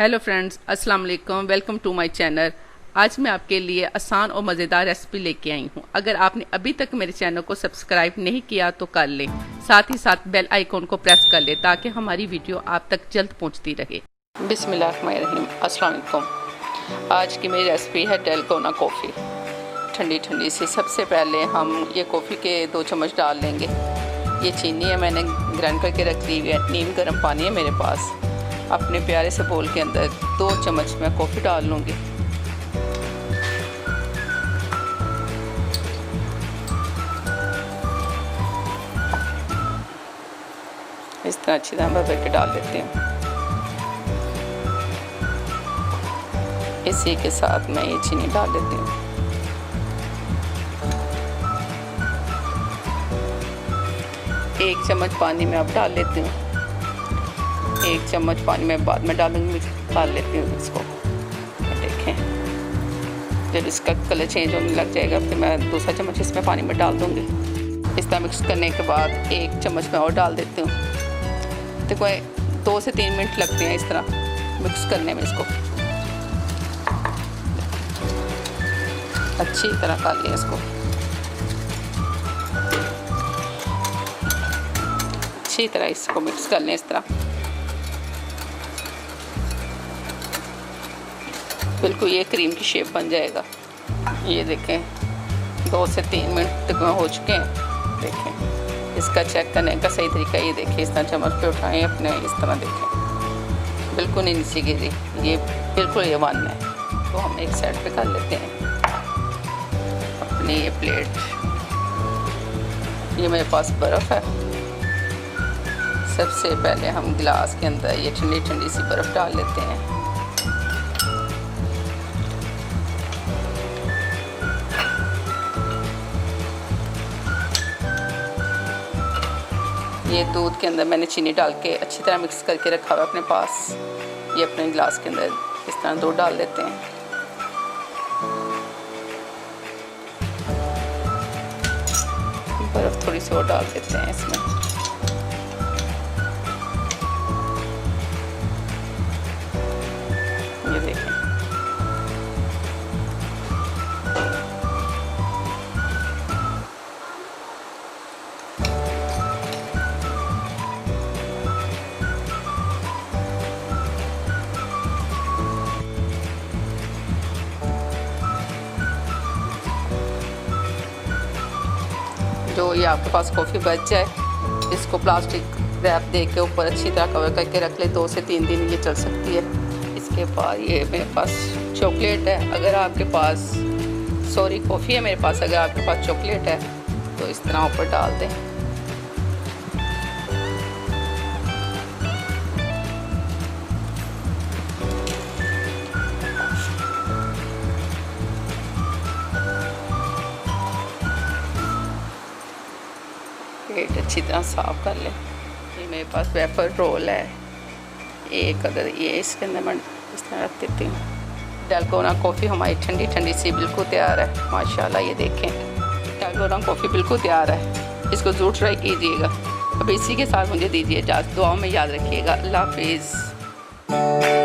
Hello friends, अस्सलाम वालेकुम। Welcome to my channel. आज मैं आपके लिए आसान और मज़ेदार रेसिपी लेके आई हूँ। अगर आपने अभी तक मेरे चैनल को सब्सक्राइब नहीं किया तो कर लें, साथ ही साथ बेल आइकॉन को प्रेस कर लें ताकि हमारी वीडियो आप तक जल्द पहुँचती रहे। बिस्मिल्लाहिर्रहमानिर्रहीम। अस्सलाम वालेकुम। आज की मेरी रेसिपी है डलगोना कॉफ़ी, ठंडी ठंडी सी। सबसे पहले हम ये कॉफ़ी के 2 चम्मच डाल लेंगे। ये चीनी है, मैंने ग्राइंड करके रख दी है। नीम गर्म पानी है मेरे पास। अपने प्यारे से बोल के अंदर 2 चम्मच मैं कॉफ़ी डाल लूँगी। इस तरह अच्छी तरह भर के डाल देती हूँ। इसी के साथ मैं ये चीनी डाल देती हूँ। एक चम्मच पानी में अब डाल लेती हूँ। 1 चम्मच पानी में बाद में डालूंगी, डाल लेती हूँ इसको। देखें, जब इसका कलर चेंज होने लग जाएगा फिर मैं दूसरा चम्मच इसमें पानी में डाल दूँगी। इस तरह मिक्स करने के बाद 1 चम्मच मैं और डाल देती हूँ। देखो 2 से 3 मिनट लगते हैं इस तरह मिक्स करने में। इसको अच्छी तरह कर लिया। इसको अच्छी तरह इसको मिक्स कर लें। इस तरह बिल्कुल ये क्रीम की शेप बन जाएगा। ये देखें 2 से 3 मिनट तक हो चुके हैं। देखें, इसका चेक करने का सही तरीका ये देखिए, इस तरह चम्मच पे उठाएं अपने, इस तरह देखें बिल्कुल नहीं नीचे गिरी। ये बिल्कुल ये वन है। तो हम एक साइड पे कर लेते हैं अपनी ये प्लेट। ये मेरे पास बर्फ़ है। सबसे पहले हम गिलास के अंदर ये ठंडी ठंडी सी बर्फ़ डाल लेते हैं। ये दूध के अंदर मैंने चीनी डाल के अच्छी तरह मिक्स करके रखा हुआ है अपने पास। ये अपने गिलास के अंदर इस तरह दूध डाल देते हैं। बर्फ़ थोड़ी सी और डाल देते हैं इसमें। ये देखें, जो ये आपके पास कॉफ़ी बच जाए, इसको प्लास्टिक रैप दे के ऊपर अच्छी तरह कवर करके रख ले। 2 से 3 दिन ये चल सकती है। इसके बाद ये मेरे पास चॉकलेट है। अगर आपके पास कॉफ़ी है मेरे पास, अगर आपके पास चॉकलेट है तो इस तरह ऊपर डाल दें। प्लेट अच्छी तरह साफ़ कर लें। ये मेरे पास वेफर रोल है एक, अगर ये इसके अंदर मैं इस तरह रख देती हूँ। डलगोना कॉफ़ी हमारी ठंडी ठंडी सी बिल्कुल तैयार है। माशाल्लाह, ये देखें डलगोना कॉफ़ी बिल्कुल तैयार है। इसको ज़रूर ट्राई कीजिएगा। अब इसी के साथ मुझे दीजिए इजाज़त। दुआओं में याद रखिएगा। अल्लाह हाफिज़।